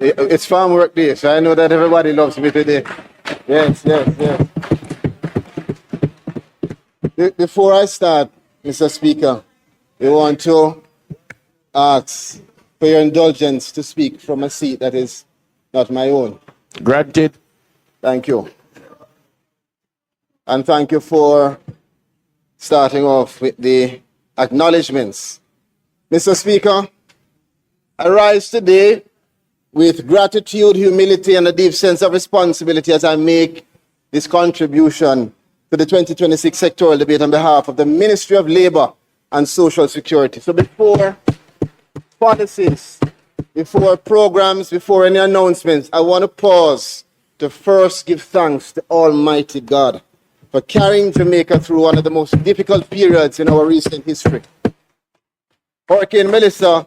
It's farm work day, so I know that everybody loves me today. Yes. Before I start, Mr. Speaker, we want to ask for your indulgence to speak from a seat that is not my own. Granted. Thank you. And thank you for starting off with the acknowledgements. Mr. Speaker, I rise today with gratitude, humility, and a deep sense of responsibility as I make this contribution to the 2026 sectoral debate on behalf of the Ministry of Labour and Social Security. So before policies, before programs, before any announcements, I want to pause to first give thanks to Almighty God for carrying Jamaica through one of the most difficult periods in our recent history. Hurricane Melissa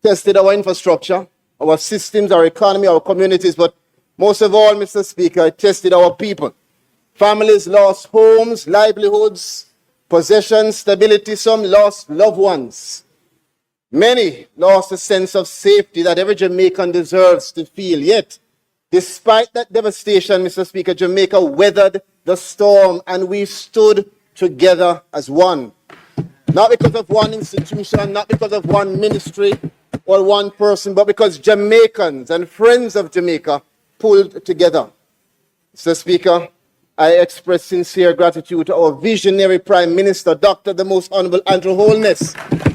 tested our infrastructure, our systems, our economy, our communities, but most of all, Mr. Speaker, it tested our people. Families lost homes, livelihoods, possessions, stability. Some lost loved ones. Many lost a sense of safety that every Jamaican deserves to feel. Yet, despite that devastation, Mr. Speaker, Jamaica weathered the storm and we stood together as one. Not because of one institution, not because of one ministry or one person, but because Jamaicans and friends of Jamaica pulled together. Mr. Speaker, I express sincere gratitude to our visionary Prime Minister, Dr. the Most Honorable Andrew Holness,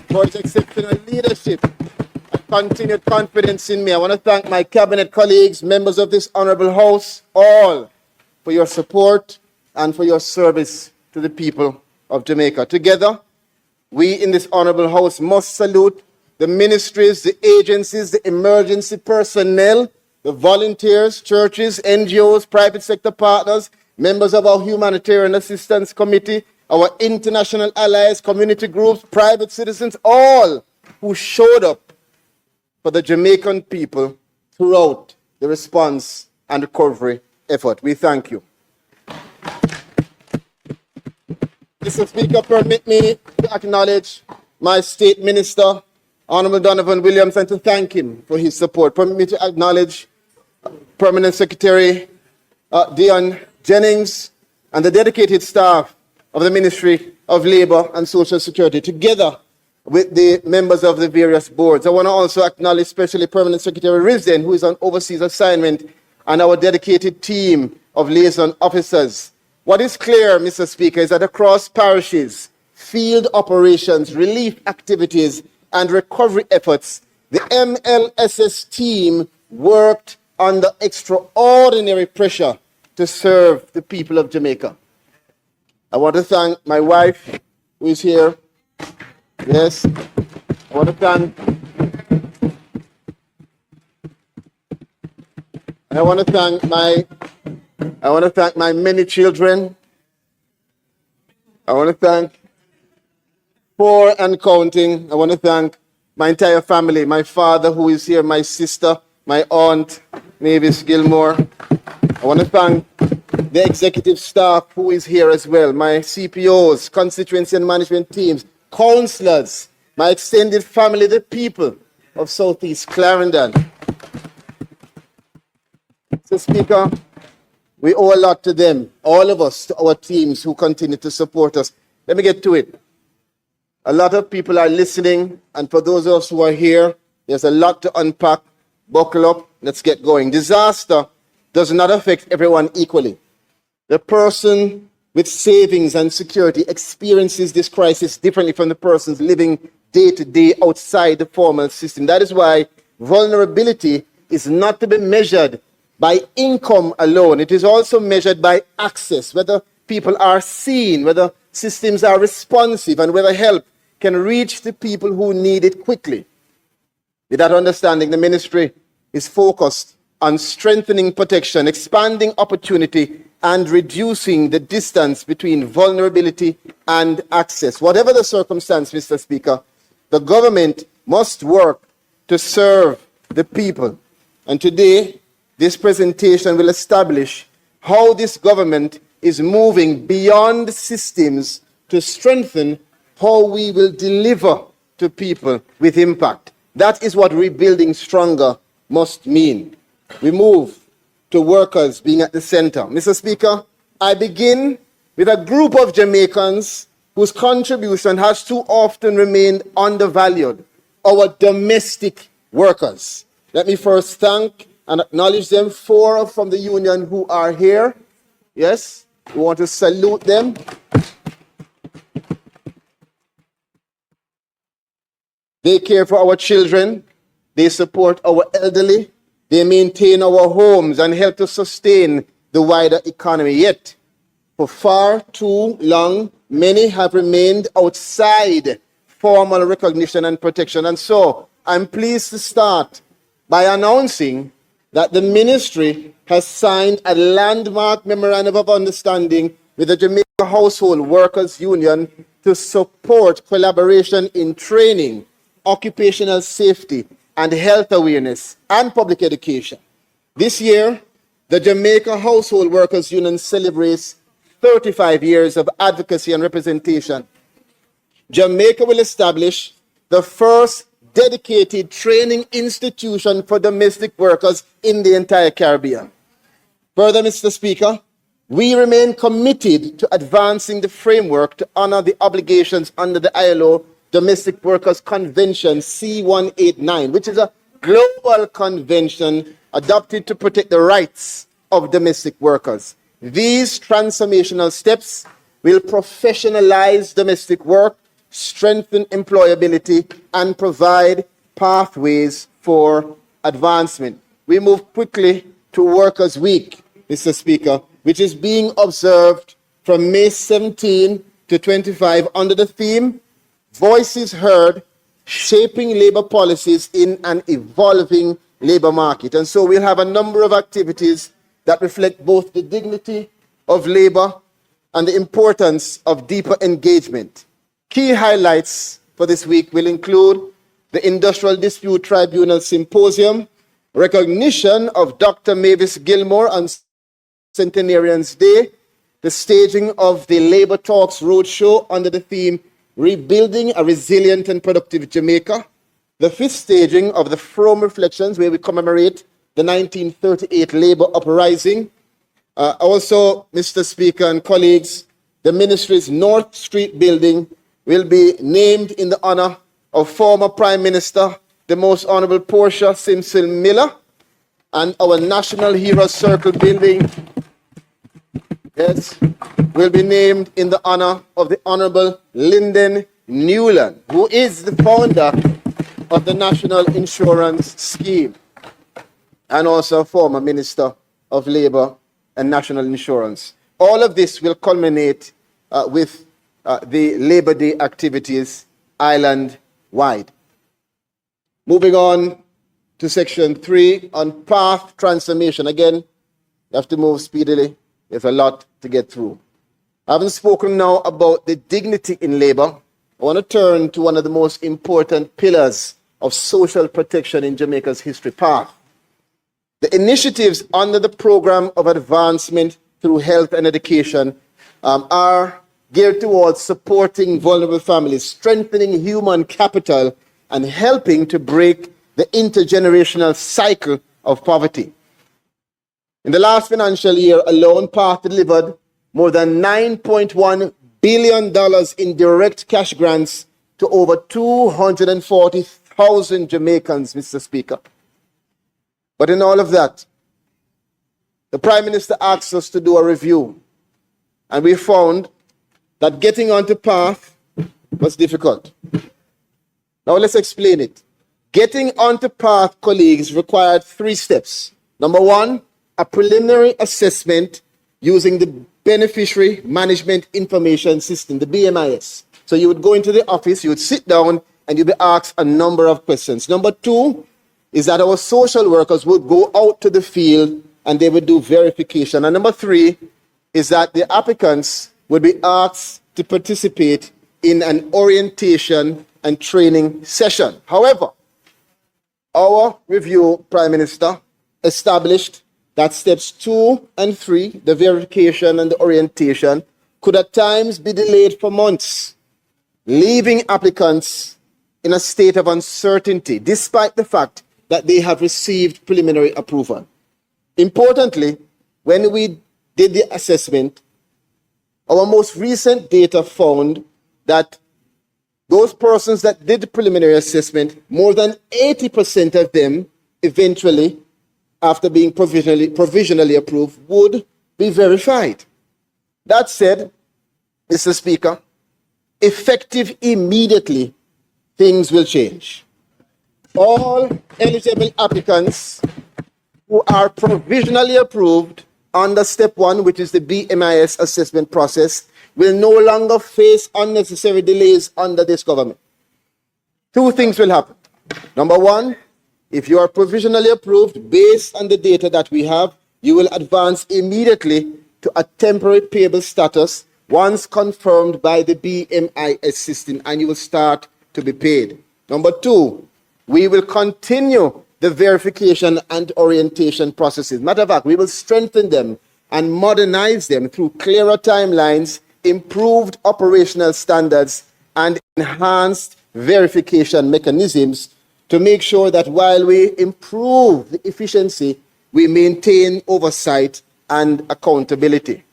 for his exceptional leadership and continued confidence in me. I want to thank my cabinet colleagues, members of this honorable House, all for your support and for your service to the people of Jamaica. Together, we in this honorable House must salute the ministries, the agencies, the emergency personnel, the volunteers, churches, NGOs, private sector partners, members of our Humanitarian Assistance Committee, our international allies, community groups, private citizens, all who showed up for the Jamaican people throughout the response and recovery effort. We thank you. Mr. Speaker, permit me to acknowledge my State Minister, Honorable Donovan Williams, and to thank him for his support. Permit me to acknowledge Permanent Secretary Dion Jennings and the dedicated staff of the Ministry of Labour and Social Security, together with the members of the various boards. I want to also acknowledge especially Permanent Secretary Risden, who is on overseas assignment, and our dedicated team of liaison officers. What is clear, Mr. Speaker, is that across parishes, field operations, relief activities, and recovery efforts, the MLSS team worked under extraordinary pressure to serve the people of Jamaica. I want to thank my wife, who is here. Yes. I want to thank my many children. I want to thank 4 and counting. I want to thank my entire family, my father who is here, my sister, my aunt, Mavis Gilmore. I want to thank the executive staff who is here as well, my CPOs, constituency and management teams, councillors, my extended family, the people of Southeast Clarendon. So, Speaker, we owe a lot to them, all of us, to our teams who continue to support us. Let me get to it. A lot of people are listening, and for those of us who are here, there's a lot to unpack. Buckle up, let's get going. Disaster does not affect everyone equally. The person with savings and security experiences this crisis differently from the persons living day to day outside the formal system. That is why vulnerability is not to be measured by income alone. It is also measured by access, whether people are seen, whether systems are responsive, and whether help can reach the people who need it quickly. With that understanding, the ministry is focused on strengthening protection, expanding opportunity, and reducing the distance between vulnerability and access. Whatever the circumstance, Mr. Speaker, the government must work to serve the people. And today, this presentation will establish how this government is moving beyond systems to strengthen how we will deliver to people with impact. That is what rebuilding stronger must mean. We move to workers being at the center. Mr. Speaker, I begin with a group of Jamaicans whose contribution has too often remained undervalued, our domestic workers. Let me first thank and acknowledge them. 4 from the union who are here. Yes, we want to salute them. They care for our children. They support our elderly. They maintain our homes and help to sustain the wider economy. Yet, for far too long, many have remained outside formal recognition and protection. And so, I'm pleased to start by announcing that the ministry has signed a landmark memorandum of understanding with the Jamaica Household Workers Union to support collaboration in training, occupational safety, and health awareness, and public education. This year, the Jamaica Household Workers Union celebrates 35 years of advocacy and representation. Jamaica will establish the first dedicated training institution for domestic workers in the entire Caribbean. Further, Mr. Speaker, we remain committed to advancing the framework to honor the obligations under the ILO Domestic Workers Convention C-189, which is a global convention adopted to protect the rights of domestic workers. These transformational steps will professionalize domestic work, strengthen employability, and provide pathways for advancement. We move quickly to Workers' Week, Mr. Speaker, which is being observed from May 17 to 25 under the theme, Voices Heard, Shaping Labor Policies in an Evolving Labor Market. And so we'll have a number of activities that reflect both the dignity of labor and the importance of deeper engagement. Key highlights for this week will include the Industrial Dispute Tribunal Symposium, recognition of Dr. Mavis Gilmore on Centenarians Day, the staging of the Labor Talks Roadshow under the theme Rebuilding a Resilient and Productive Jamaica, the 5th staging of the From Reflections, where we commemorate the 1938 Labor Uprising. Also, Mr. Speaker and colleagues, the ministry's North Street building will be named in the honor of former Prime Minister, the Most Honorable Portia Simpson Miller, and our National Heroes Circle building, yes, will be named in the honor of the Honorable Lyndon Newland, who is the founder of the National Insurance Scheme and also a former Minister of Labor and National Insurance. All of this will culminate with the Labor Day activities island-wide. Moving on to Section 3 on path transformation. Again, you have to move speedily. There's a lot to get through. Having spoken now about the dignity in labor, I want to turn to one of the most important pillars of social protection in Jamaica's history, path. The initiatives under the Program of Advancement through Health and Education are geared towards supporting vulnerable families, strengthening human capital, and helping to break the intergenerational cycle of poverty. In the last financial year alone, PATH delivered more than $9.1 billion in direct cash grants to over 240,000 Jamaicans, Mr. Speaker. But in all of that, the Prime Minister asked us to do a review, and we found that getting onto PATH was difficult. Now let's explain it. Getting onto PATH, colleagues, required 3 steps. Number 1, a preliminary assessment using the Beneficiary Management Information System, the BMIS. So you would go into the office, you would sit down, and you'd be asked a number of questions. Number 2 is that our social workers would go out to the field and they would do verification. And number 3 is that the applicants would be asked to participate in an orientation and training session. However, our review, Prime Minister, established that steps 2 and 3, the verification and the orientation, could at times be delayed for months, leaving applicants in a state of uncertainty, despite the fact that they have received preliminary approval. Importantly, when we did the assessment, our most recent data found that those persons that did the preliminary assessment, more than 80% of them eventually, after being provisionally approved, would be verified. That said, Mr. Speaker, effective immediately, things will change. All eligible applicants who are provisionally approved under step 1, which is the BMIS assessment process, will no longer face unnecessary delays under this government. 2 things will happen. Number 1, if you are provisionally approved based on the data that we have, you will advance immediately to a temporary payable status once confirmed by the BMIS system, and you will start to be paid. Number 2, we will continue the verification and orientation processes. Matter of fact, we will strengthen them and modernize them through clearer timelines, improved operational standards, and enhanced verification mechanisms to make sure that while we improve the efficiency, we maintain oversight and accountability.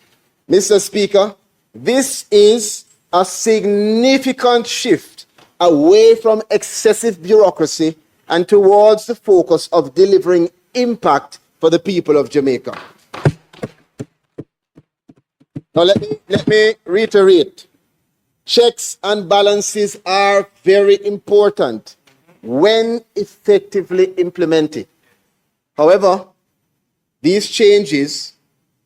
Mr. Speaker, this is a significant shift away from excessive bureaucracy and towards the focus of delivering impact for the people of Jamaica. Now let me reiterate. Checks and balances are very important when effectively implemented. However, these changes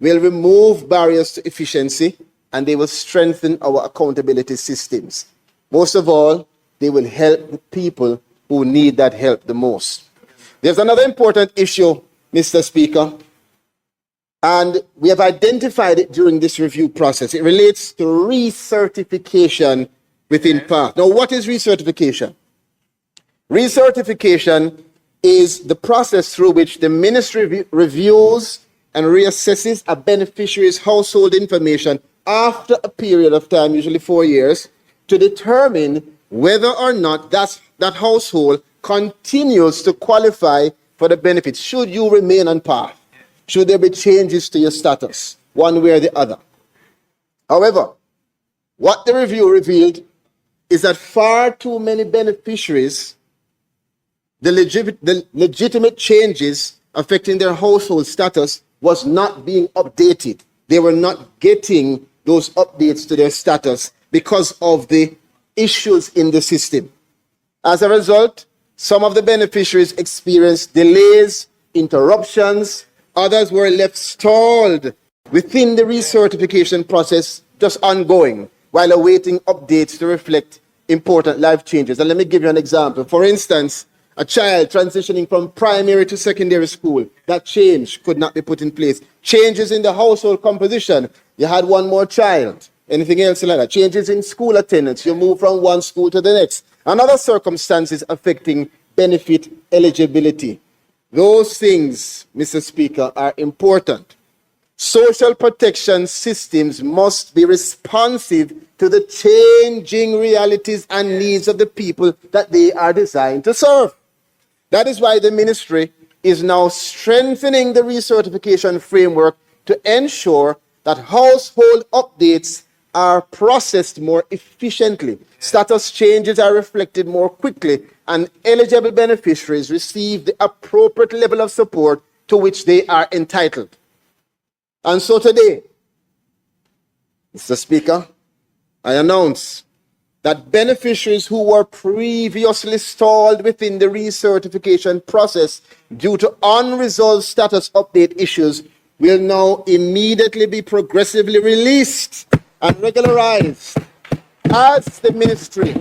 will remove barriers to efficiency and they will strengthen our accountability systems. Most of all, they will help the people who need that help the most. There's another important issue, Mr. Speaker, and we have identified it during this review process. It relates to recertification within PATH. Now, what is recertification? Recertification is the process through which the ministry reviews and reassesses a beneficiary's household information after a period of time, usually 4 years, to determine whether or not that household continues to qualify for the benefits. Should you remain on PATH? Should there be changes to your status, one way or the other? However, what the review revealed is that far too many beneficiaries, the legitimate changes affecting their household status was not being updated. They were not getting those updates to their status because of the issues in the system. As a result, some of the beneficiaries experienced delays, interruptions, others were left stalled within the recertification process, just ongoing, while awaiting updates to reflect important life changes. And let me give you an example. For instance, a child transitioning from primary to secondary school, that change could not be put in place. Changes in the household composition, you had one more child. Anything else like that? Changes in school attendance, you move from one school to the next. And other circumstances affecting benefit eligibility. Those things, Mr. Speaker, are important. Social protection systems must be responsive to the changing realities and needs of the people that they are designed to serve. That is why the ministry is now strengthening the recertification framework to ensure that household updates are processed more efficiently, status changes are reflected more quickly, and eligible beneficiaries receive the appropriate level of support to which they are entitled. And so today, Mr. Speaker, I announce that beneficiaries who were previously stalled within the recertification process due to unresolved status update issues will now immediately be progressively released and regularized as the ministry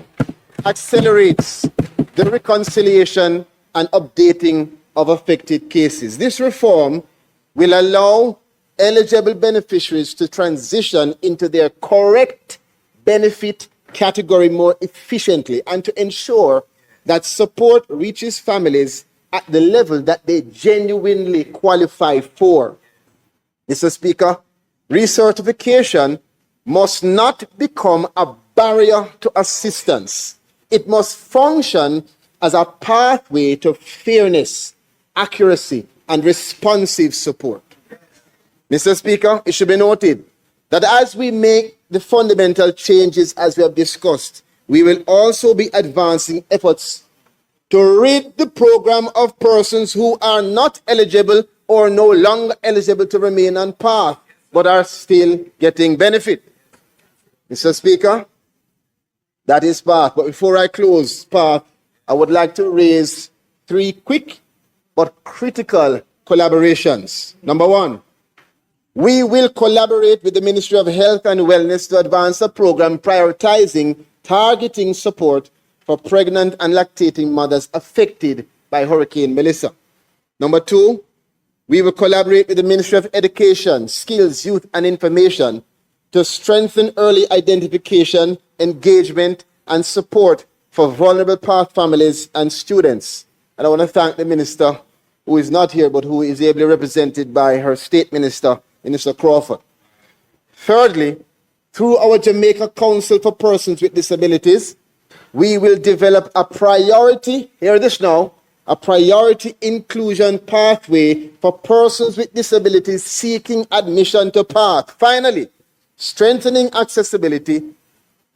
accelerates the reconciliation and updating of affected cases. This reform will allow eligible beneficiaries to transition into their correct benefit category more efficiently and to ensure that support reaches families at the level that they genuinely qualify for. Mr. Speaker, recertification must not become a barrier to assistance. It must function as a pathway to fairness, accuracy, and responsive support. Mr. Speaker, it should be noted that as we make the fundamental changes as we have discussed, we will also be advancing efforts to rid the program of persons who are not eligible or no longer eligible to remain on path, but are still getting benefit. Mr. Speaker, that is path. But before I close path, I would like to raise 3 quick but critical collaborations. Number 1, we will collaborate with the Ministry of Health and Wellness to advance a program prioritizing targeting support for pregnant and lactating mothers affected by Hurricane Melissa. Number 2, we will collaborate with the Ministry of Education, Skills, Youth and Information to strengthen early identification, engagement, and support for vulnerable path families and students. And I want to thank the Minister, who is not here, but who is ably represented by her State Minister, Minister Crawford. Thirdly, through our Jamaica Council for Persons with Disabilities, we will develop a priority, hear this now, a priority inclusion pathway for persons with disabilities seeking admission to path. Finally, strengthening accessibility,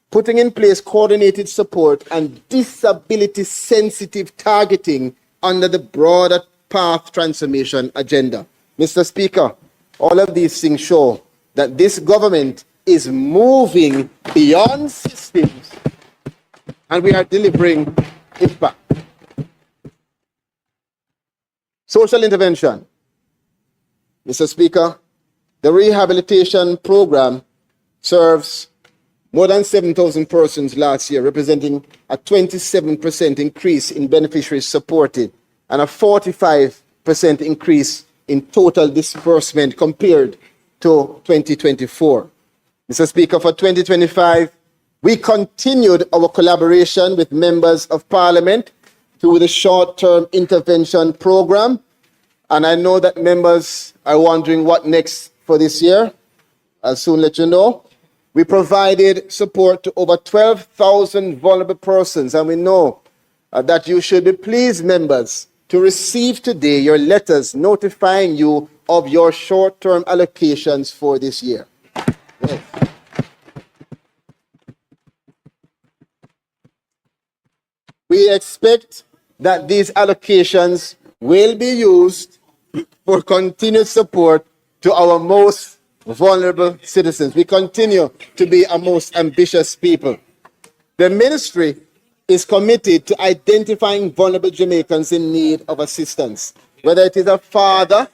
putting in place coordinated support and disability-sensitive targeting under the broader path transformation agenda. Mr. Speaker, all of these things show that this government is moving beyond systems and we are delivering impact. Social intervention. Mr. Speaker, the rehabilitation program serves more than 7,000 persons last year, representing a 27% increase in beneficiaries supported and a 45% increase in total disbursement compared to 2024. Mr. Speaker, for 2025, we continued our collaboration with members of Parliament through the short-term intervention program. And I know that members are wondering what next for this year. I'll soon let you know. We provided support to over 12,000 vulnerable persons, and we know that you should be pleased, members, to receive today your letters notifying you of your short-term allocations for this year. Yes. We expect that these allocations will be used for continued support to our most vulnerable citizens. We continue to be a most ambitious people. The ministry is committed to identifying vulnerable Jamaicans in need of assistance, whether it is a father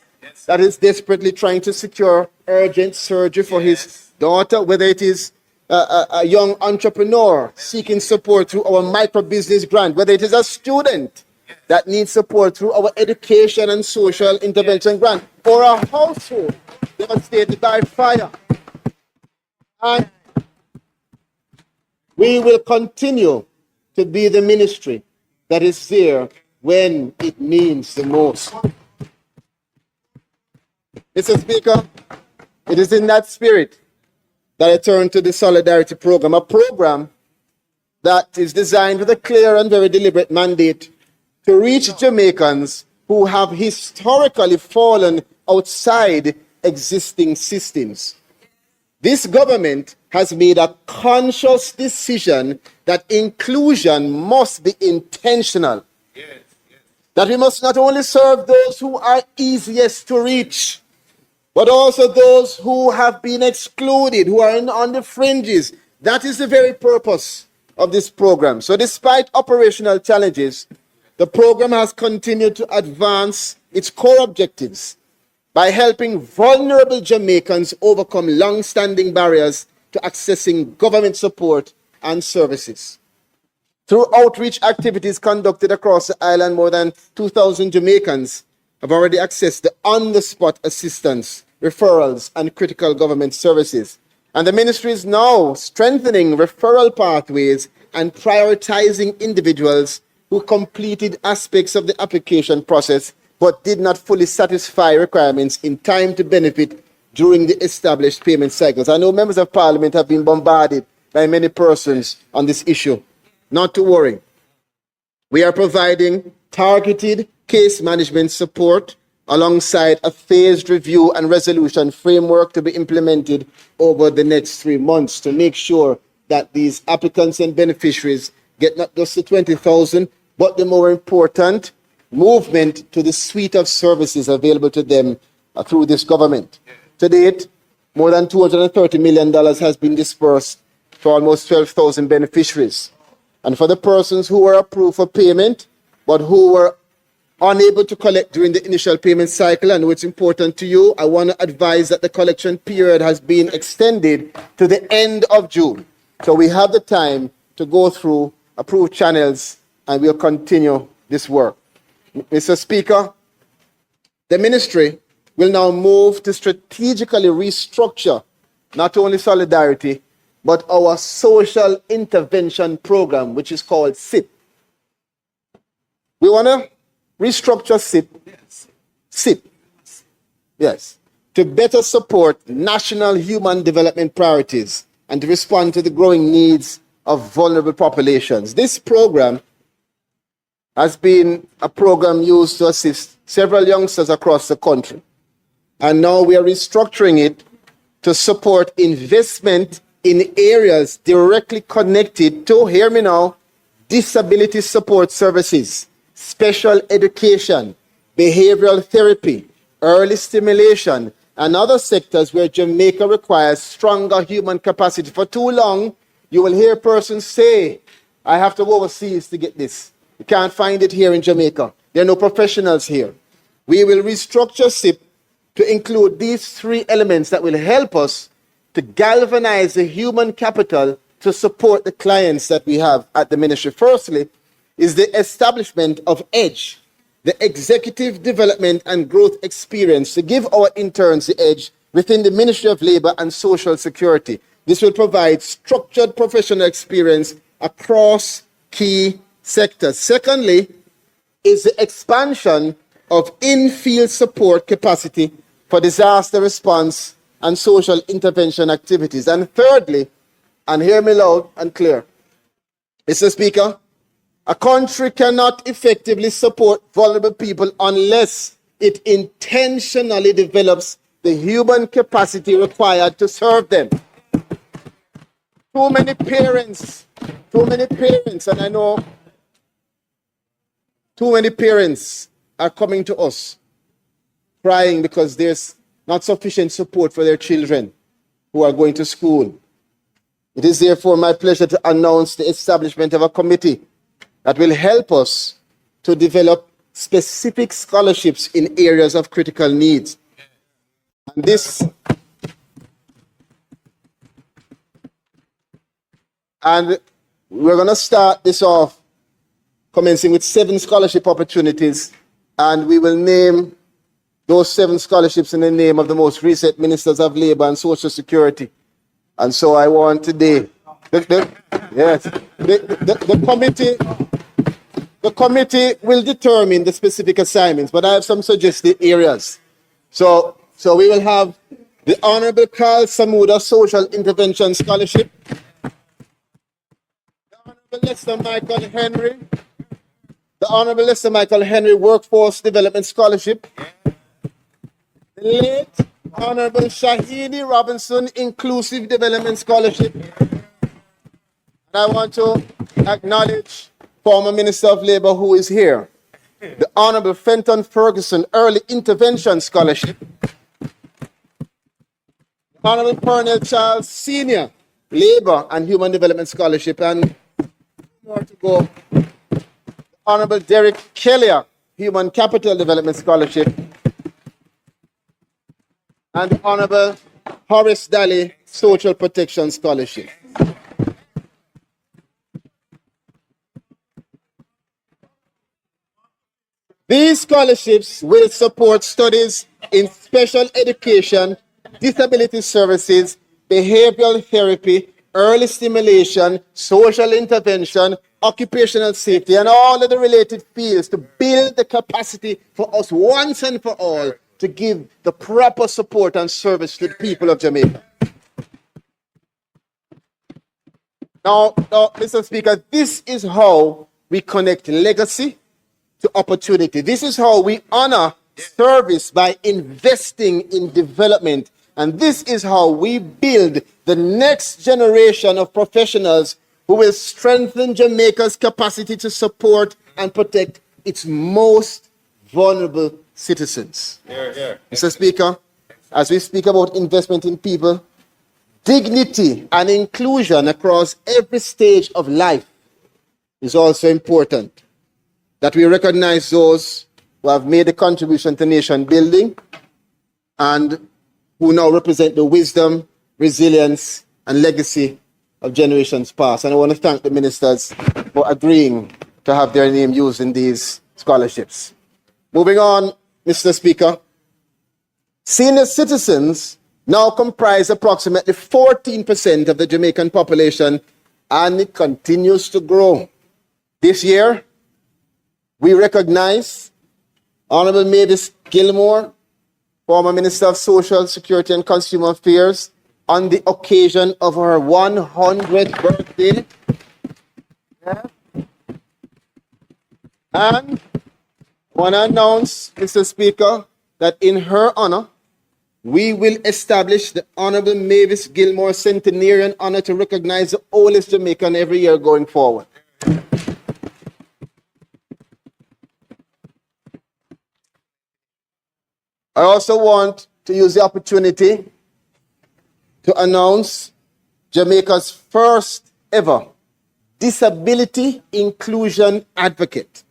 that is desperately trying to secure urgent surgery for his daughter, whether it is a young entrepreneur seeking support through our micro-business grant, whether it is a student that needs support through our education and social intervention grant, or a household devastated by fire. And we will continue to be the ministry that is there when it means the most. Mr. Speaker, it is in that spirit that I turn to the Solidarity Program, a program that is designed with a clear and very deliberate mandate to reach Jamaicans who have historically fallen outside existing systems. This government has made a conscious decision that inclusion must be intentional. Yes. That we must not only serve those who are easiest to reach, but also those who have been excluded, who are on the fringes. That is the very purpose of this program. So despite operational challenges, the program has continued to advance its core objectives by helping vulnerable Jamaicans overcome long-standing barriers to accessing government support and services. Through outreach activities conducted across the island, more than 2,000 Jamaicans have already accessed the on-the-spot assistance, referrals, and critical government services. And the ministry is now strengthening referral pathways and prioritizing individuals who completed aspects of the application process but did not fully satisfy requirements in time to benefit during the established payment cycles. I know members of parliament have been bombarded by many persons on this issue. Not to worry. We are providing targeted case management support alongside a phased review and resolution framework to be implemented over the next 3 months to make sure that these applicants and beneficiaries get not just the 20,000, but the more important movement to the suite of services available to them through this government. To date, more than $230 million has been dispersed for almost 12,000 beneficiaries. And for the persons who were approved for payment, but who were unable to collect during the initial payment cycle, and it's important to you, I want to advise that the collection period has been extended to the end of June. So we have the time to go through approved channels, and we'll continue this work. Mr. Speaker, the ministry will now move to strategically restructure not only Solidarity, but our social intervention program, which is called SIP. We want to restructure SIP, yes, to better support national human development priorities and to respond to the growing needs of vulnerable populations. This program has been a program used to assist several youngsters across the country. And now we are restructuring it to support investment in areas directly connected to, hear me now, disability support services, special education, behavioral therapy, early stimulation, and other sectors where Jamaica requires stronger human capacity. For too long, you will hear persons say, I have to go overseas to get this. You can't find it here in Jamaica. There are no professionals here. We will restructure SIP to include these 3 elements that will help us to galvanize the human capital to support the clients that we have at the ministry. Firstly, is the establishment of EDGE, the Executive Development and Growth Experience, to give our interns the edge within the Ministry of Labour and Social Security. This will provide structured professional experience across key sectors. Secondly, is the expansion of in-field support capacity for disaster response and social intervention activities. And thirdly, and hear me loud and clear, Mr. Speaker, a country cannot effectively support vulnerable people unless it intentionally develops the human capacity required to serve them. Too many parents, and I know too many parents are coming to us crying because there's not sufficient support for their children who are going to school. It is therefore my pleasure to announce the establishment of a committee that will help us to develop specific scholarships in areas of critical needs. And we're going to start this off commencing with 7 scholarship opportunities, and we will name those 7 scholarships in the name of the most recent ministers of Labour and Social Security. And so I want today, the committee will determine the specific assignments, but I have some suggested areas. So we will have the Honorable Carl Samuda Social Intervention Scholarship, the Honorable Lester Michael Henry Workforce Development Scholarship, the late Honorable Shahidi Robinson Inclusive Development Scholarship. And I want to acknowledge former Minister of Labour who is here, the Honorable Fenton Ferguson Early Intervention Scholarship, the Honorable Pearnel Charles Sr. Labour and Human Development Scholarship, and more to go, the Honorable Derek Kellier Human Capital Development Scholarship, and the Honorable Horace Daly Social Protection Scholarship. These scholarships will support studies in special education, disability services, behavioral therapy, early stimulation, social intervention, occupational safety, and all of the related fields to build the capacity for us once and for all to give the proper support and service to the people of Jamaica. Now, Mr. Speaker, this is how we connect legacy to opportunity. This is how we honor service by investing in development. And this is how we build the next generation of professionals who will strengthen Jamaica's capacity to support and protect its most vulnerable citizens. Mr. Speaker, as we speak about investment in people, dignity and inclusion across every stage of life is also important. That we recognize those who have made a contribution to nation building and who now represent the wisdom, resilience, and legacy of generations past. And I want to thank the ministers for agreeing to have their name used in these scholarships. Moving on, Mr. Speaker, senior citizens now comprise approximately 14% of the Jamaican population, and it continues to grow. This year, we recognize Honorable Mavis Gilmore, former Minister of Social Security and Consumer Affairs, on the occasion of her 100th birthday. And I want to announce, Mr. Speaker, that in her honor, we will establish the Honorable Mavis Gilmore Centenarian honor to recognize the oldest Jamaican every year going forward. I also want to use the opportunity to announce Jamaica's first ever disability inclusion advocate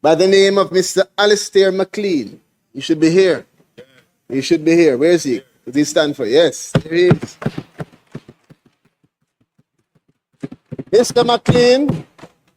by the name of Mr. Alistair McLean. He should be here. He should be here. Where is he? Does he stand for? Yes, there he is. Mr. McLean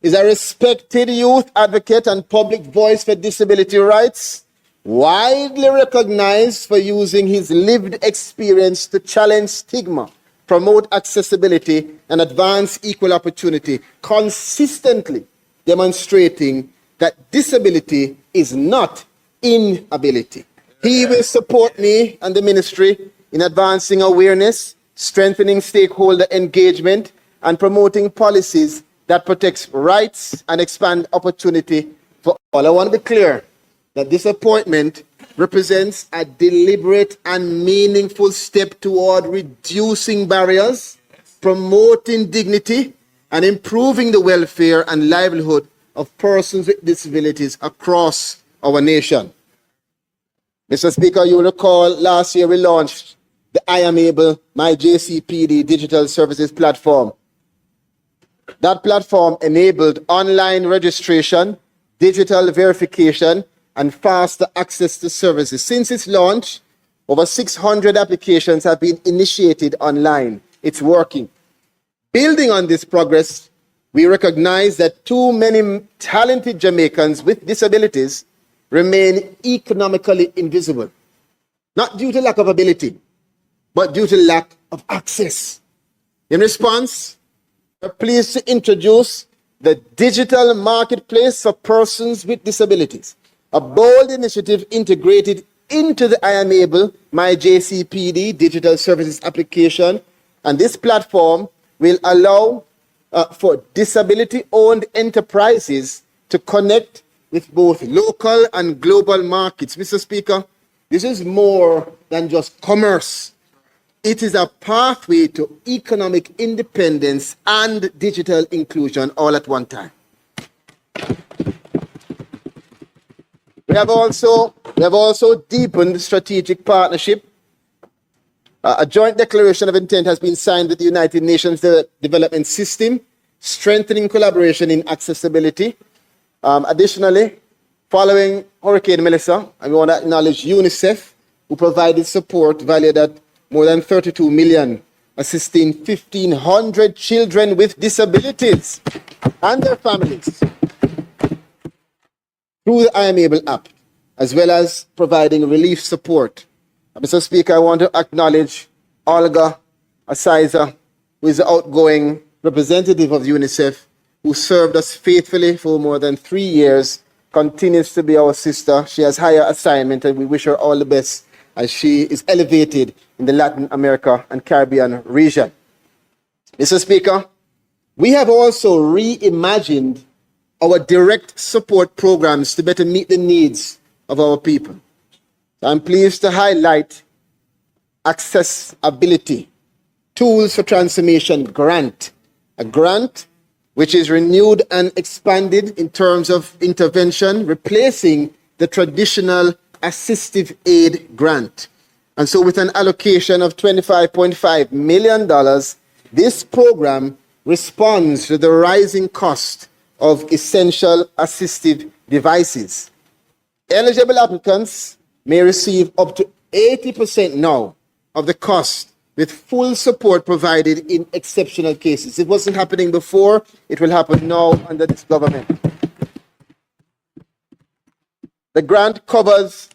is a respected youth advocate and public voice for disability rights, widely recognized for using his lived experience to challenge stigma, promote accessibility, and advance equal opportunity, consistently demonstrating that disability is not inability. He will support me and the ministry in advancing awareness, strengthening stakeholder engagement, and promoting policies that protect rights and expand opportunity for all. I want to be clear that this appointment represents a deliberate and meaningful step toward reducing barriers, promoting dignity, and improving the welfare and livelihood of persons with disabilities across our nation. Mr. Speaker, you will recall last year we launched the I Am Able, My JCPD digital services platform. That platform enabled online registration, digital verification, and faster access to services. Since its launch, over 600 applications have been initiated online. It's working. Building on this progress, we recognize that too many talented Jamaicans with disabilities remain economically invisible, not due to lack of ability, but due to lack of access. In response, we're pleased to introduce the Digital Marketplace for Persons with Disabilities, a bold initiative integrated into the I Am Able, My JCPD digital services application. And this platform will allow for disability-owned enterprises to connect with both local and global markets. Mr. Speaker, this is more than just commerce. It is a pathway to economic independence and digital inclusion all at one time. We have also deepened strategic partnership. A joint declaration of intent has been signed with the United Nations Development System, strengthening collaboration in accessibility. Additionally, following Hurricane Melissa, we want to acknowledge UNICEF, who provided support valued at more than 32 million, assisting 1,500 children with disabilities and their families through the I Am Able app, as well as providing relief support. Mr. Speaker, I want to acknowledge Olga Asaiza, who is the outgoing representative of UNICEF, who served us faithfully for more than 3 years, continues to be our sister. She has higher assignment, and we wish her all the best as she is elevated in the Latin America and Caribbean region. Mr. Speaker, we have also reimagined our direct support programs to better meet the needs of our people. I'm pleased to highlight Accessibility Tools for Transformation Grant, a grant which is renewed and expanded in terms of intervention, replacing the traditional assistive aid grant. And so with an allocation of $25.5 million, this program responds to the rising cost of essential assistive devices. Eligible applicants may receive up to 80% now of the cost, with full support provided in exceptional cases. It wasn't happening before, it will happen now under this government. The grant covers,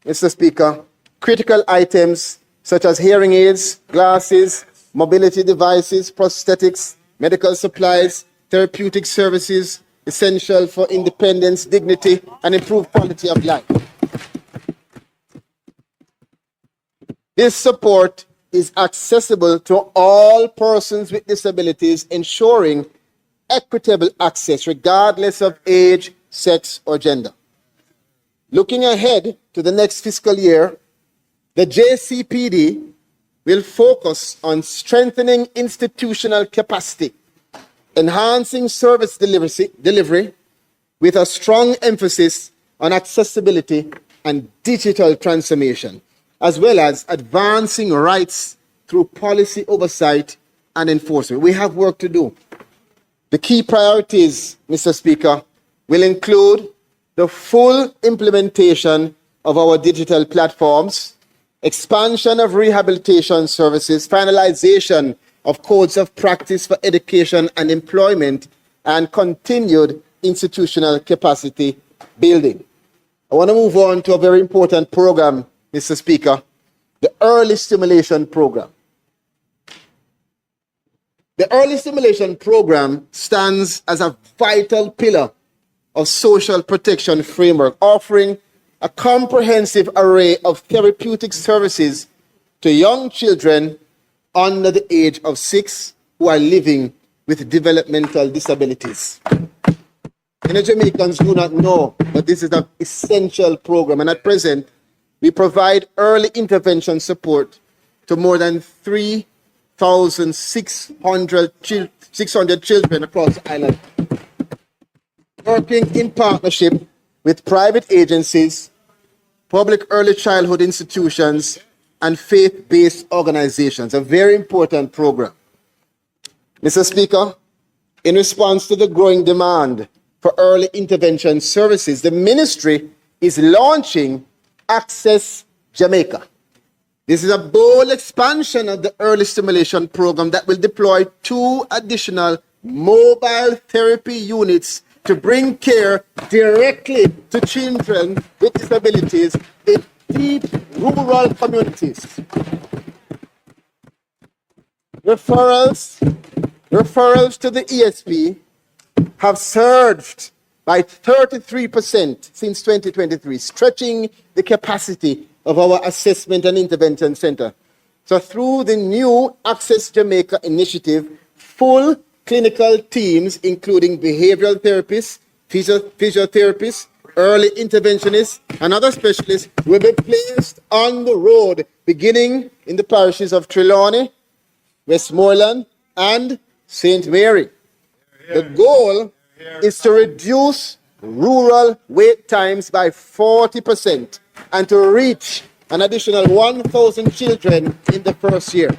Mr. Speaker, critical items such as hearing aids, glasses, mobility devices, prosthetics, medical supplies, therapeutic services, essential for independence, dignity, and improved quality of life. This support is accessible to all persons with disabilities, ensuring equitable access regardless of age, sex, or gender. Looking ahead to the next fiscal year, the JCPD will focus on strengthening institutional capacity, enhancing service delivery with a strong emphasis on accessibility and digital transformation, as well as advancing rights through policy oversight and enforcement. We have work to do. The key priorities, Mr. Speaker, will include the full implementation of our digital platforms, expansion of rehabilitation services, finalization of codes of practice for education and employment, and continued institutional capacity building. I want to move on to a very important program, Mr. Speaker, the Early Stimulation Program. The Early Stimulation Program stands as a vital pillar of social protection framework, offering a comprehensive array of therapeutic services to young children under the age of 6 who are living with developmental disabilities. Many Jamaicans do not know that this is an essential program, and at present, we provide early intervention support to more than 3,600 children across the island, working in partnership with private agencies, public early childhood institutions, and faith-based organizations. A very important program. Mr. Speaker, in response to the growing demand for early intervention services, the ministry is launching Access Jamaica. This is a bold expansion of the early stimulation program that will deploy 2 additional mobile therapy units to bring care directly to children with disabilities in deep rural communities. Referrals to the ESP have surged by 33% since 2023, stretching the capacity of our assessment and intervention center. So through the new Access Jamaica initiative, full clinical teams, including behavioral therapists, physiotherapists, early interventionists, and other specialists will be placed on the road, beginning in the parishes of Trelawney, Westmoreland, and St. Mary. The goal is to reduce rural wait times by 40% and to reach an additional 1,000 children in the first year.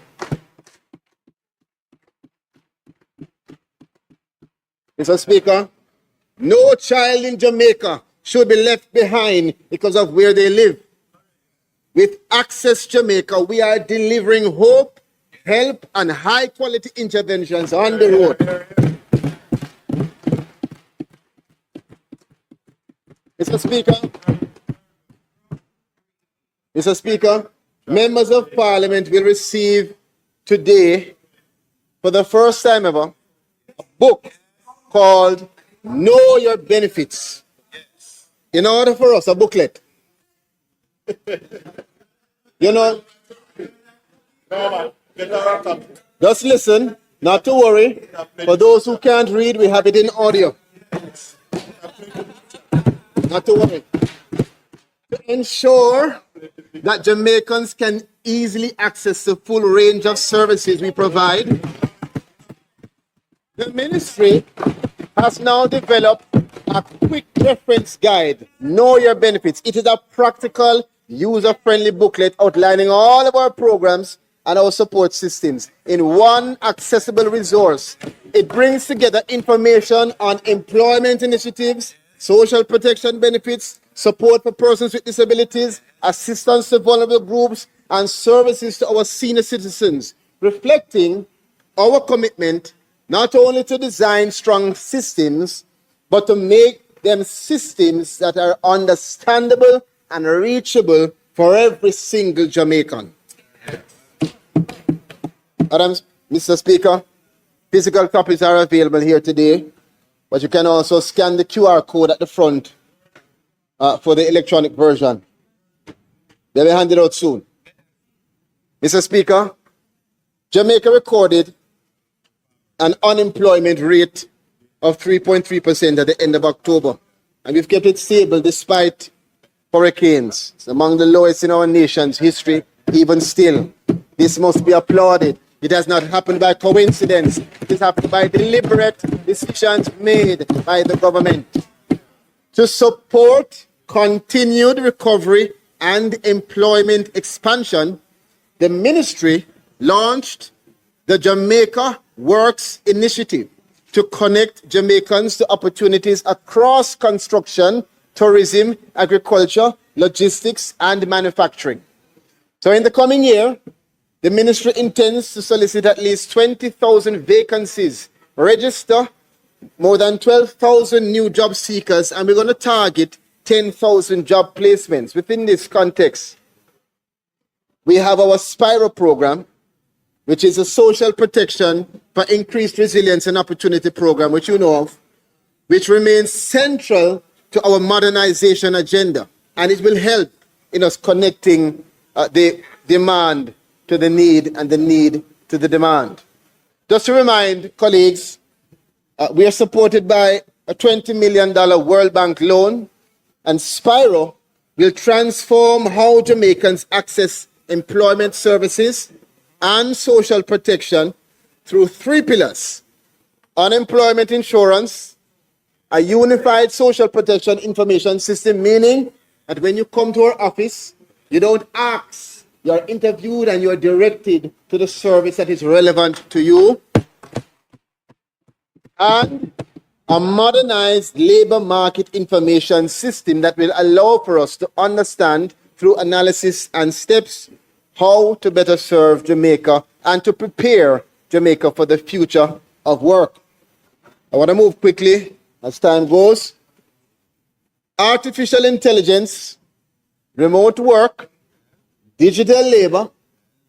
Mr. Speaker, no child in Jamaica should be left behind because of where they live. With Access Jamaica, we are delivering hope, help, and high-quality interventions on the road. Mr. Speaker, members of Parliament will receive today for the first time ever, a book called Know Your Benefits. In order for us, a booklet. You know, just listen, not to worry. For those who can't read, we have it in audio. Not to worry. To ensure that Jamaicans can easily access the full range of services we provide, the ministry has now developed a quick reference guide, Know Your Benefits. It is a practical, user-friendly booklet outlining all of our programs and our support systems in one accessible resource. It brings together information on employment initiatives, social protection benefits, support for persons with disabilities, assistance to vulnerable groups, and services to our senior citizens, reflecting our commitment not only to design strong systems, but to make them systems that are understandable and reachable for every single Jamaican. Mr. Speaker, physical copies are available here today, but you can also scan the QR code at the front for the electronic version. They'll be handed out soon. Mr. Speaker, Jamaica recorded an unemployment rate of 3.3% at the end of October, and we've kept it stable despite hurricanes. It's among the lowest in our nation's history, even still. This must be applauded. It has not happened by coincidence. It has happened by deliberate decisions made by the government. To support continued recovery and employment expansion, the ministry launched the Jamaica Works Initiative to connect Jamaicans to opportunities across construction, tourism, agriculture, logistics, and manufacturing. So in the coming year, the ministry intends to solicit at least 20,000 vacancies, register more than 12,000 new job seekers, and we're going to target 10,000 job placements. Within this context, we have our Spiro program, which is a social protection for increased resilience and opportunity program, which you know of, which remains central to our modernization agenda. And it will help in us connecting the demand to the need and the need to the demand. Just to remind colleagues, we are supported by a $20 million World Bank loan, and Spiro will transform how Jamaicans access employment services and social protection through three pillars: unemployment insurance, a unified social protection information system, meaning that when you come to our office, you don't ask, you're interviewed and you're directed to the service that is relevant to you, and a modernized labor market information system that will allow for us to understand through analysis and steps how to better serve Jamaica and to prepare Jamaica for the future of work. I want to move quickly as time goes. Artificial intelligence, remote work, digital labor,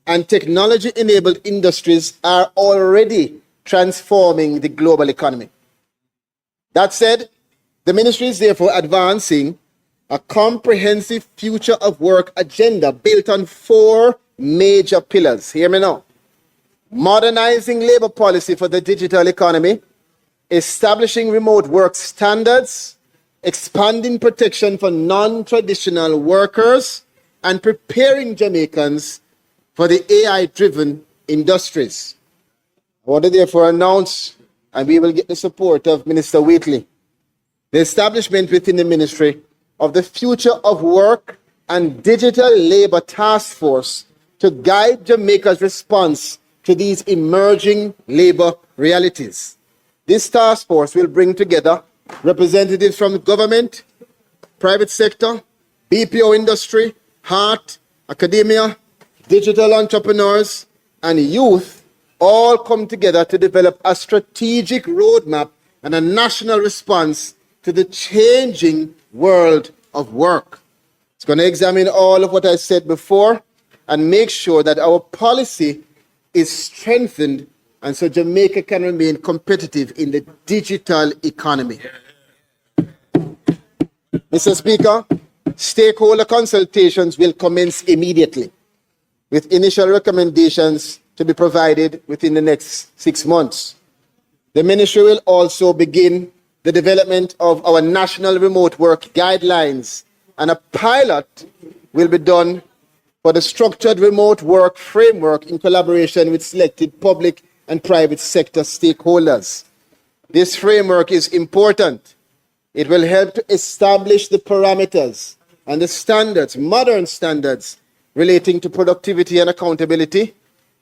and technology-enabled industries are already transforming the global economy. That said, the ministry is therefore advancing a comprehensive future of work agenda built on four major pillars. Hear me now. Modernizing labor policy for the digital economy, establishing remote work standards, expanding protection for non-traditional workers, and preparing Jamaicans for the AI-driven industries. I want to therefore announce, and we will get the support of Minister Wheatley, the establishment within the ministry of the Future of Work and Digital Labor Task Force to guide Jamaica's response to these emerging labor realities. This task force will bring together representatives from the government, private sector, BPO industry, heart, academia, digital entrepreneurs, and youth, all come together to develop a strategic roadmap and a national response to the changing world of work. It's going to examine all of what I said before and make sure that our policy is strengthened and so Jamaica can remain competitive in the digital economy. Mr. Speaker, stakeholder consultations will commence immediately, with initial recommendations to be provided within the next 6 months. The Ministry will also begin the development of our national remote work guidelines, and a pilot will be done for the structured remote work framework in collaboration with selected public and private sector stakeholders. This framework is important. It will help to establish the parameters and the standards, modern standards, relating to productivity and accountability,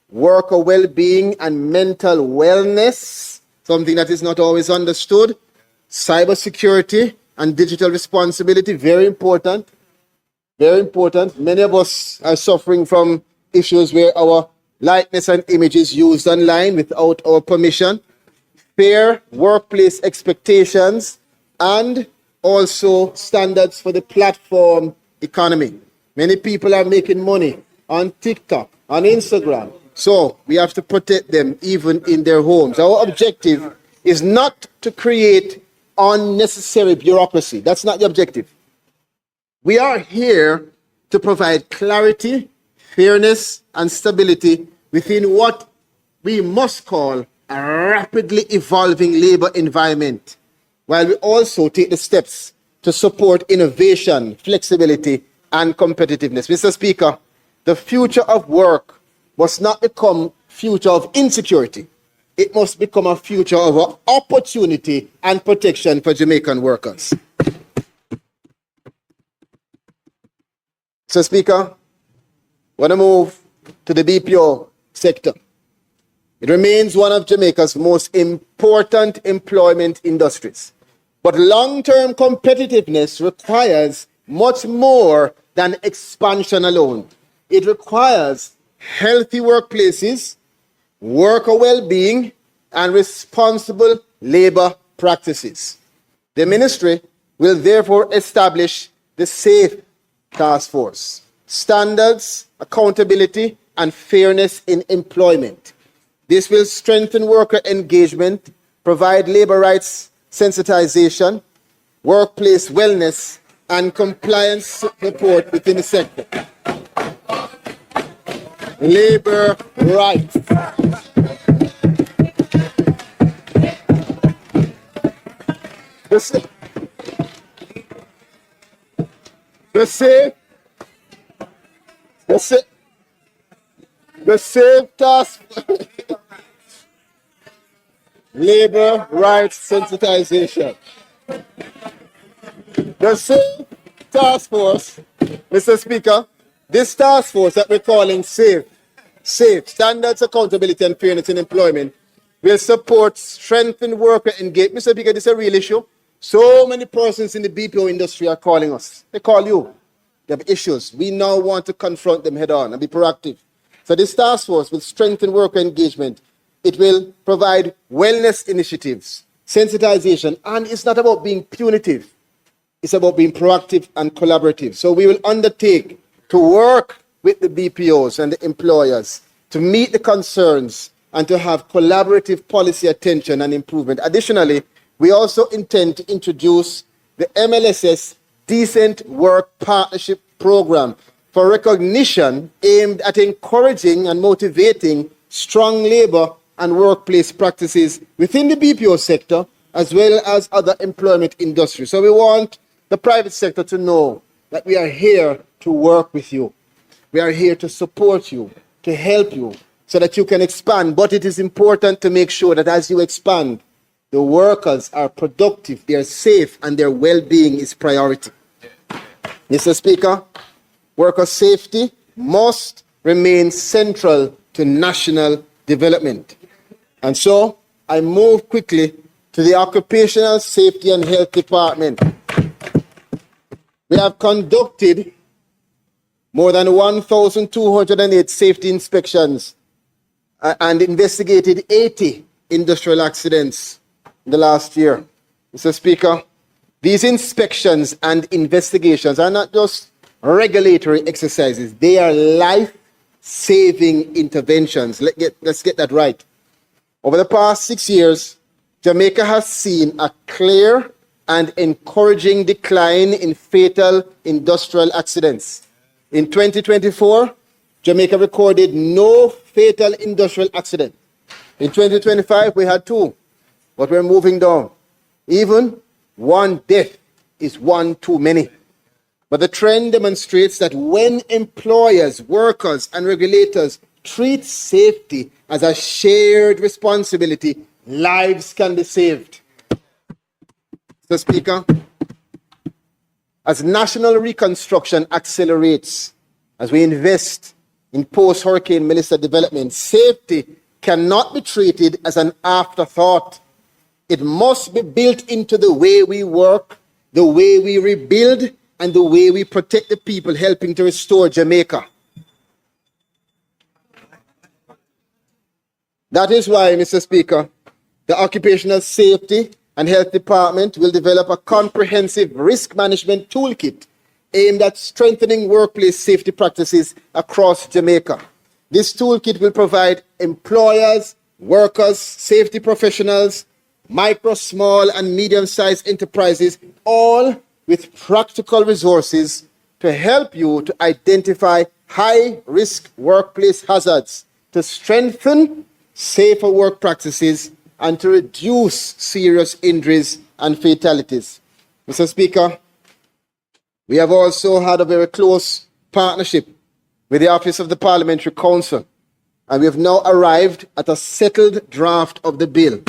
worker well-being and mental wellness, something that is not always understood, cybersecurity and digital responsibility, very important. Very important. Many of us are suffering from issues where our likeness and image is used online without our permission. Fair workplace expectations and also standards for the platform economy. Many people are making money on TikTok, on Instagram. So we have to protect them even in their homes. Our objective is not to create unnecessary bureaucracy. That's not the objective. We are here to provide clarity, fairness, and stability within what we must call a rapidly evolving labor environment, while we also take the steps to support innovation, flexibility, and competitiveness. Mr. Speaker, the future of work must not become future of insecurity. It must become a future of opportunity and protection for Jamaican workers. Mr. Speaker, I want to move to the BPO sector. It remains one of Jamaica's most important employment industries. But long-term competitiveness requires much more than expansion alone. It requires healthy workplaces, worker well-being, and responsible labor practices. The ministry will therefore establish the SAFE Task Force, standards, accountability, and fairness in employment. This will strengthen worker engagement, provide labor rights sensitization, workplace wellness, and compliance support within the sector. Labor rights. The SAFE Task Labor rights sensitization. The SAFE Task Force, Mr. Speaker, this task force that we're calling SAFE, Standards, Accountability and Fairness in Employment, will support strengthened worker engagement. Mr. Speaker, this is a real issue. So many persons in the BPO industry are calling us. They call you. They have issues. We now want to confront them head on and be proactive. So this task force will strengthen worker engagement. It will provide wellness initiatives, sensitization, and it's not about being punitive. It's about being proactive and collaborative. So we will undertake to work with the BPOs and the employers to meet the concerns and to have collaborative policy attention and improvement. Additionally, we also intend to introduce the MLSS Decent Work Partnership Program for recognition aimed at encouraging and motivating strong labor and workplace practices within the BPO sector as well as other employment industries. So we want the private sector to know that we are here to work with you. We are here to support you, to help you, so that you can expand. But it is important to make sure that as you expand, the workers are productive, they are safe, and their well-being is priority. Mr. Speaker, worker safety must remain central to national development. And so I move quickly to the Occupational Safety and Health Department. We have conducted more than 1,208 safety inspections and investigated 80 industrial accidents in the last year. Mr. Speaker, these inspections and investigations are not just regulatory exercises, they are life-saving interventions. Let's get that right. Over the past 6 years, Jamaica has seen a clear and encouraging decline in fatal industrial accidents. In 2024, Jamaica recorded no fatal industrial accident. In 2025, we had 2, but we're moving down. Even 1 death is 1 too many. But the trend demonstrates that when employers, workers, and regulators treat safety as a shared responsibility, lives can be saved. Mr. Speaker, as national reconstruction accelerates, as we invest in post-Hurricane Melissa development, safety cannot be treated as an afterthought. It must be built into the way we work, the way we rebuild, and the way we protect the people helping to restore Jamaica. That is why, Mr. Speaker, the Occupational Safety and Health Department will develop a comprehensive risk management toolkit aimed at strengthening workplace safety practices across Jamaica. This toolkit will provide employers, workers, safety professionals, micro, small, and medium-sized enterprises, all with practical resources to help you to identify high-risk workplace hazards, to strengthen safer work practices, and to reduce serious injuries and fatalities. Mr. Speaker, we have also had a very close partnership with the Office of the Parliamentary Counsel, and we have now arrived at a settled draft of the bill.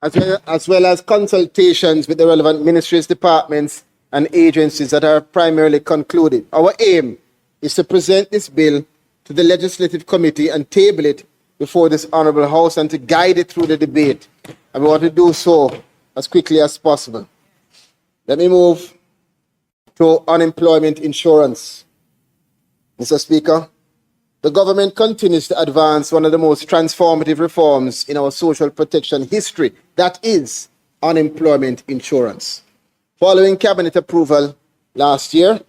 As well as consultations with the relevant ministries, departments, and agencies that are primarily concluded. Our aim is to present this bill to the Legislative Committee and table it before this Honourable House and to guide it through the debate. And we want to do so as quickly as possible. Let me move to unemployment insurance. Mr. Speaker, the government continues to advance one of the most transformative reforms in our social protection history, that is unemployment insurance. Following Cabinet approval last year,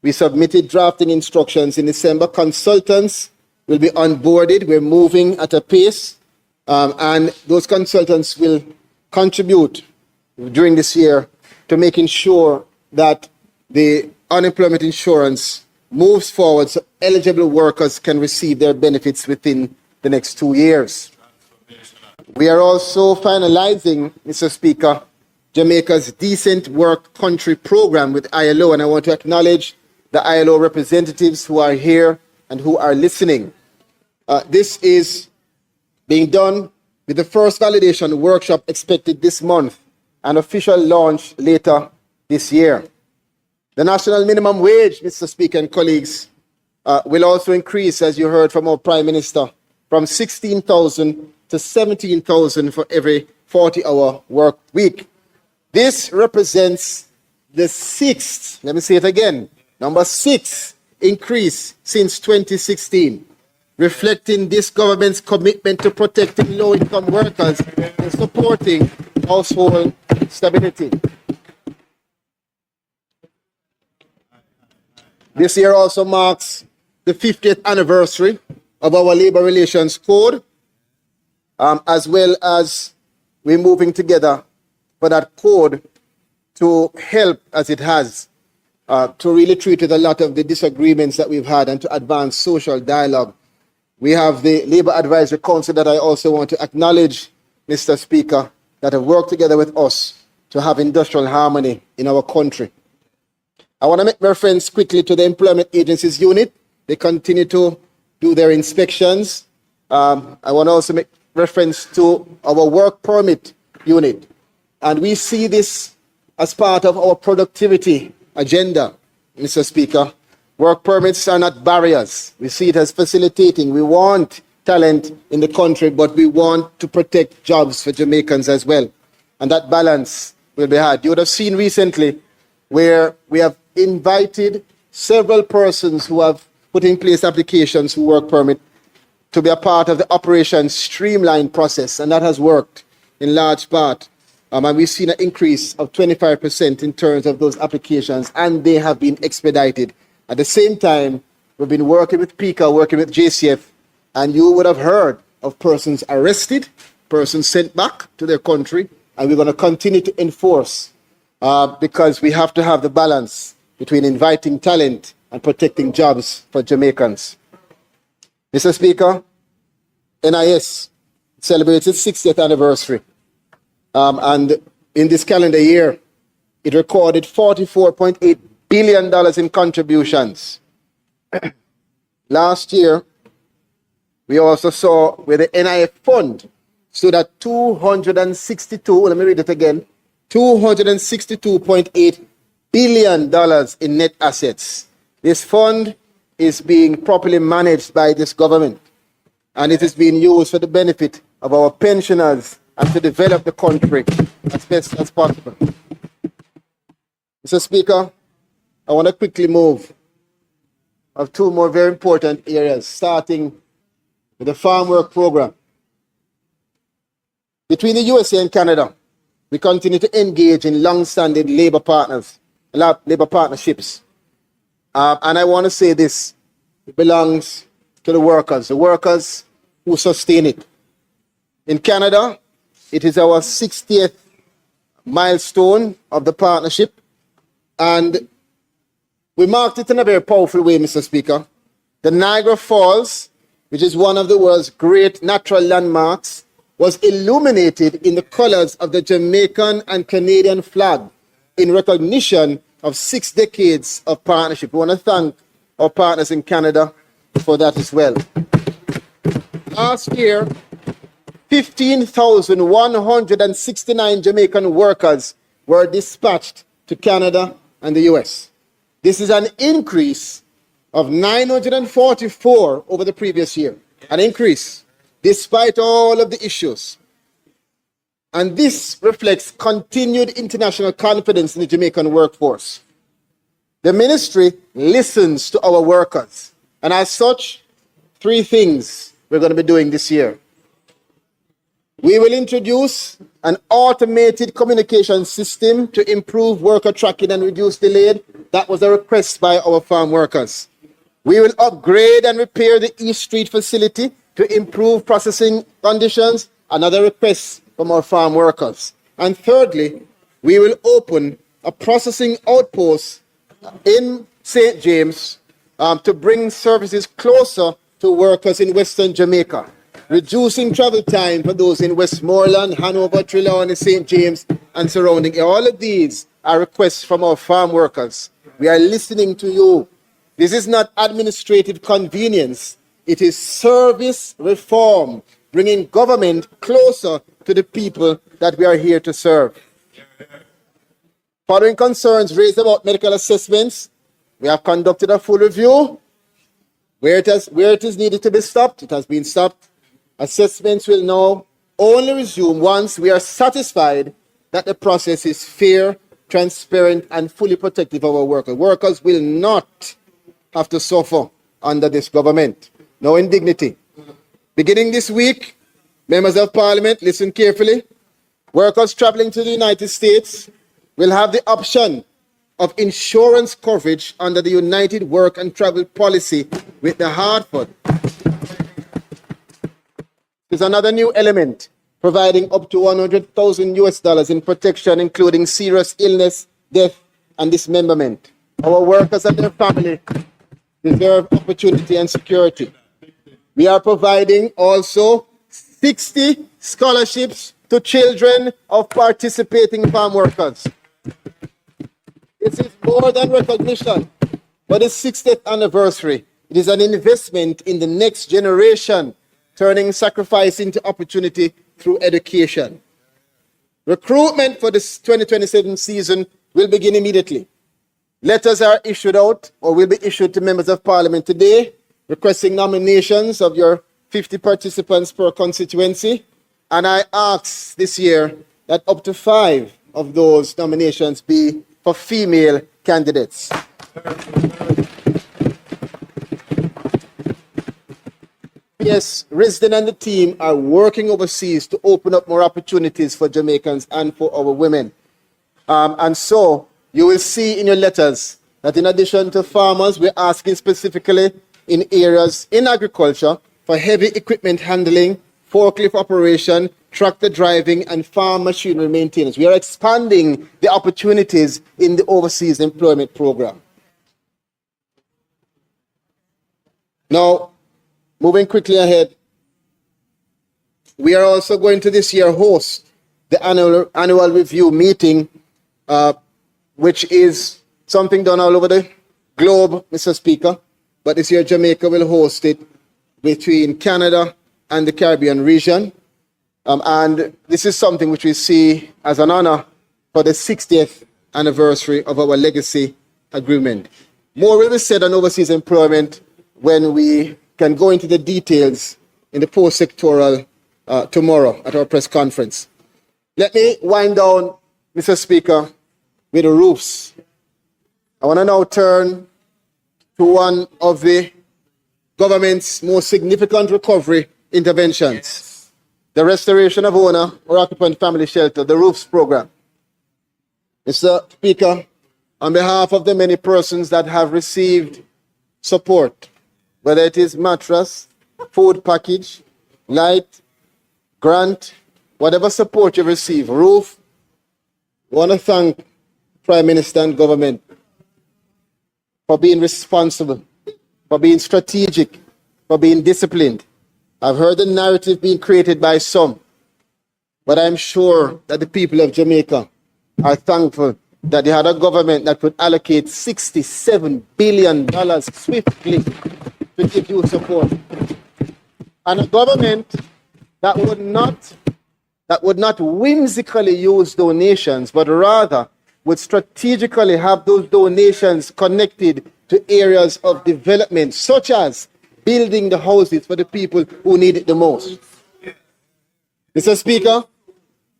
we submitted drafting instructions in December. Consultants will be onboarded. We're moving at a pace, and those consultants will contribute during this year to making sure that the unemployment insurance moves forward so eligible workers can receive their benefits within the next 2 years. We are also finalizing, Mr. Speaker, Jamaica's Decent Work Country program with ILO, and I want to acknowledge the ILO representatives who are here and who are listening. This is being done with the first validation workshop expected this month and official launch later this year. The national minimum wage, Mr. Speaker and colleagues, will also increase, as you heard from our Prime Minister, from 16,000 to 17,000 for every 40-hour work week. This represents the 6th, let me say it again, number 6 increase since 2016, reflecting this government's commitment to protecting low-income workers and supporting household stability. This year also marks the 50th anniversary of our Labor Relations Code, as well as we're moving together for that code to help, as it has, to really treat with a lot of the disagreements that we've had and to advance social dialogue. We have the Labor Advisory Council that I also want to acknowledge, Mr. Speaker, that have worked together with us to have industrial harmony in our country. I want to make reference quickly to the Employment Agencies Unit. They continue to do their inspections. I want to also make reference to our Work Permit Unit. And we see this as part of our productivity agenda, Mr. Speaker. Work permits are not barriers. We see it as facilitating. We want talent in the country, but we want to protect jobs for Jamaicans as well. And that balance will be had. You would have seen recently where we have invited several persons who have put in place applications for work permit to be a part of the Operation Streamline process, and that has worked in large part. And we've seen an increase of 25% in terms of those applications, and they have been expedited. At the same time, we've been working with PICA, working with JCF, and you would have heard of persons arrested, persons sent back to their country, and we're going to continue to enforce because we have to have the balance between inviting talent and protecting jobs for Jamaicans. Mr. Speaker, NIS celebrates its 60th anniversary. And in this calendar year, it recorded $44.8 billion in contributions. Last year, we also saw where the NIF fund stood at $262.8 billion in net assets. This fund is being properly managed by this government, and it is being used for the benefit of our pensioners and to develop the country as best as possible. Mr. Speaker, I want to quickly move of two more very important areas, starting with the farm work program. Between the USA and Canada, we continue to engage in long-standing labor partnerships. And I want to say this, it belongs to the workers who sustain it. In Canada, it is our 60th milestone of the partnership, and we marked it in a very powerful way, Mr. Speaker. The Niagara Falls, which is one of the world's great natural landmarks, was illuminated in the colors of the Jamaican and Canadian flag in recognition of 6 decades of partnership. We want to thank our partners in Canada for that as well. Last year, 15,169 Jamaican workers were dispatched to Canada and the US. This is an increase of 944 over the previous year. An increase, despite all of the issues. And this reflects continued international confidence in the Jamaican workforce. The ministry listens to our workers. And as such, 3 things we're going to be doing this year. We will introduce an automated communication system to improve worker tracking and reduce delay. That was a request by our farm workers. We will upgrade and repair the East Street facility to improve processing conditions. Another request from our farm workers. And thirdly, we will open a processing outpost in St. James to bring services closer to workers in Western Jamaica, reducing travel time for those in Westmoreland, Hanover, Trelawney, St. James, and surrounding. All of these are requests from our farm workers. We are listening to you. This is not administrative convenience. It is service reform, bringing government closer to the people that we are here to serve. Following concerns raised about medical assessments, we have conducted a full review. Where it is needed to be stopped, it has been stopped. Assessments will now only resume once we are satisfied that the process is fair, transparent, and fully protective of our workers. Workers will not have to suffer under this government. No indignity. Beginning this week, members of Parliament, listen carefully. Workers traveling to the United States will have the option of insurance coverage under the United Work and Travel Policy with the Hartford. There's another new element, providing up to $100,000 in protection, including serious illness, death, and dismemberment. Our workers and their family deserve opportunity and security. We are providing also 60 scholarships to children of participating farm workers. This is more than recognition for the 60th anniversary. It is an investment in the next generation, turning sacrifice into opportunity through education. Recruitment for this 2027 season will begin immediately. Letters are issued out or will be issued to members of Parliament today, requesting nominations of your 50 participants per constituency. And I ask this year that up to 5 of those nominations be for female candidates. Yes, Risden and the team are working overseas to open up more opportunities for Jamaicans and for our women. And so you will see in your letters that in addition to farmers, we're asking specifically in areas in agriculture for heavy equipment handling, forklift operation, tractor driving, and farm machinery maintenance. We are expanding the opportunities in the Overseas Employment Program. Now, moving quickly ahead, we are also going to this year host the annual review meeting, which is something done all over the globe, Mr. Speaker. But this year, Jamaica will host it between Canada and the Caribbean region. And this is something which we see as an honor for the 60th anniversary of our legacy agreement. More will be said on overseas employment when we can go into the details in the post-sectoral tomorrow at our press conference. Let me wind down, Mr. Speaker, with the ROOFS. I want to now turn to one of the government's most significant recovery interventions, the restoration of owner or occupant family shelter, the ROOFS program. Mr. Speaker, on behalf of the many persons that have received support, whether it is mattress, food package, light, grant, whatever support you receive, roof, I want to thank Prime Minister and government for being responsible, for being strategic, for being disciplined. I've heard the narrative being created by some, but I'm sure that the people of Jamaica are thankful that they had a government that could allocate $67 billion swiftly to give you support. And a government that would not whimsically use donations, but rather would strategically have those donations connected to areas of development, such as building the houses for the people who need it the most. Mr. Speaker,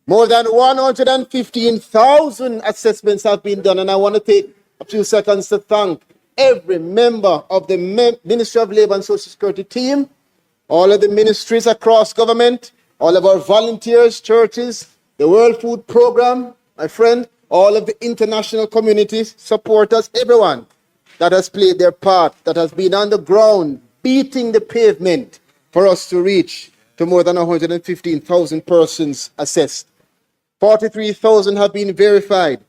more than 115,000 assessments have been done, and I want to take a few seconds to thank every member of the Ministry of Labour and Social Security team, all of the ministries across government, all of our volunteers, churches, the World Food Program, my friend, all of the international communities, supporters, everyone that has played their part, that has been on the ground, beating the pavement for us to reach to more than 115,000 persons assessed. 43,000 have been verified.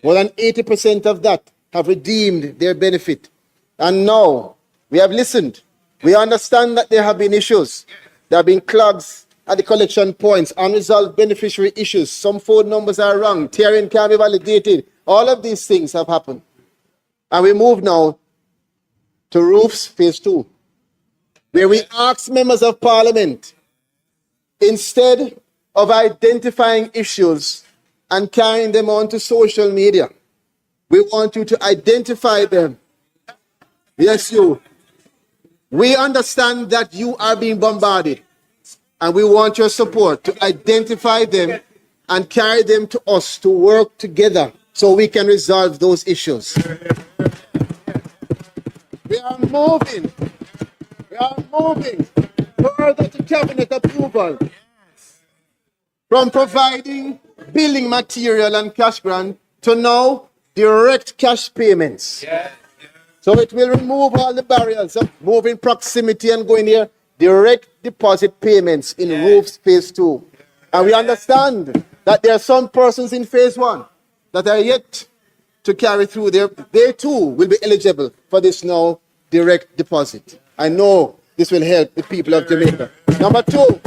More than 80% of that have redeemed their benefit. And now we have listened. We understand that there have been issues. There have been clogs at the collection points, unresolved beneficiary issues. Some phone numbers are wrong. Tearing can't be validated. All of these things have happened. And we move now to ROOFS Phase 2, where we ask members of Parliament, instead of identifying issues and carrying them onto social media, we want you to identify them. Yes, you. We understand that you are being bombarded, and we want your support to identify them and carry them to us to work together so we can resolve those issues. We are moving further to cabinet approval from providing building material and cash grant to now direct cash payments. So it will remove all the barriers of moving proximity and going here. Direct deposit payments in ROOFS Phase 2. And we understand that there are some persons in Phase 1 that are yet to carry through. They too will be eligible for this now direct deposit. I know this will help the people of Jamaica. Number 2,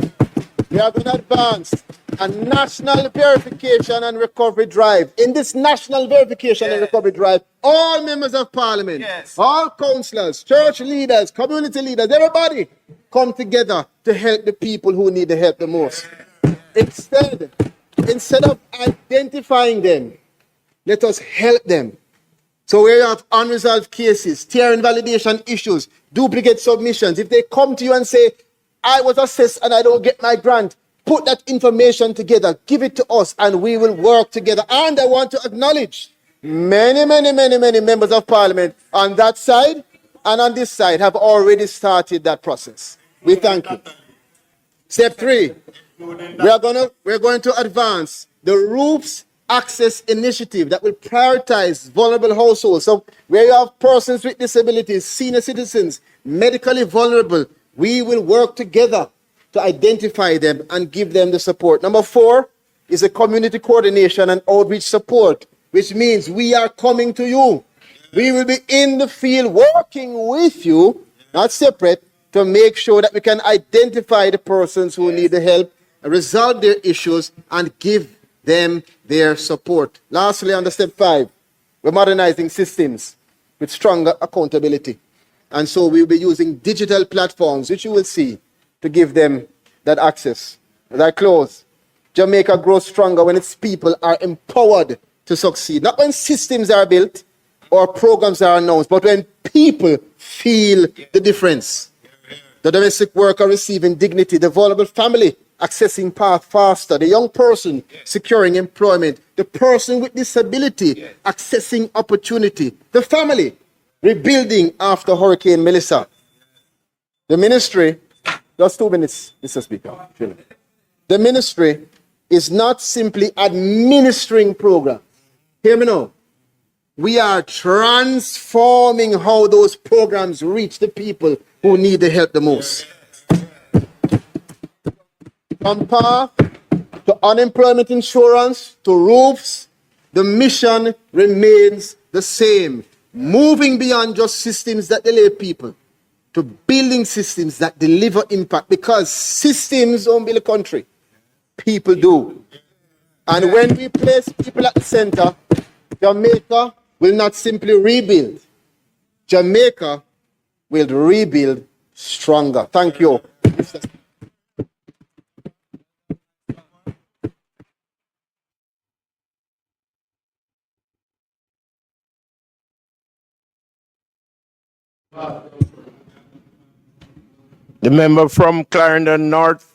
we are going to advance a national verification and recovery drive. In this national verification and recovery drive, all members of Parliament, all councillors, church leaders, community leaders, everybody come together to help the people who need the help the most. Instead of identifying them, let us help them. So where you have unresolved cases, tearing validation issues, duplicate submissions, if they come to you and say, I was assessed and I don't get my grant, put that information together, give it to us, and we will work together. And I want to acknowledge many members of Parliament on that side and on this side have already started that process. We thank you. Step 3, we're going to advance the ROOFS Access Initiative that will prioritize vulnerable households. So where you have persons with disabilities, senior citizens, medically vulnerable, we will work together to identify them and give them the support. Number 4 is a community coordination and outreach support, which means we are coming to you. We will be in the field working with you, not separate, to make sure that we can identify the persons who need the help, resolve their issues, and give them their support. Lastly, under step 5, we're modernizing systems with stronger accountability. And so we'll be using digital platforms, which you will see, to give them that access. As I close, Jamaica grows stronger when its people are empowered to succeed. Not when systems are built or programs are announced, but when people feel the difference. The domestic worker receiving dignity, the vulnerable family accessing path faster, the young person securing employment, the person with disability accessing opportunity, the family rebuilding after Hurricane Melissa. The ministry, just 2 minutes, Mr. Speaker. The ministry is not simply administering programs. Hear me now. We are transforming how those programs reach the people who need the help the most. From path to unemployment insurance to roofs, the mission remains the same. Moving beyond just systems that delay people to building systems that deliver impact, because systems don't build a country. People do. And when we place people at the center, Jamaica will not simply rebuild. Jamaica will rebuild stronger. Thank you. The member from Clarendon North.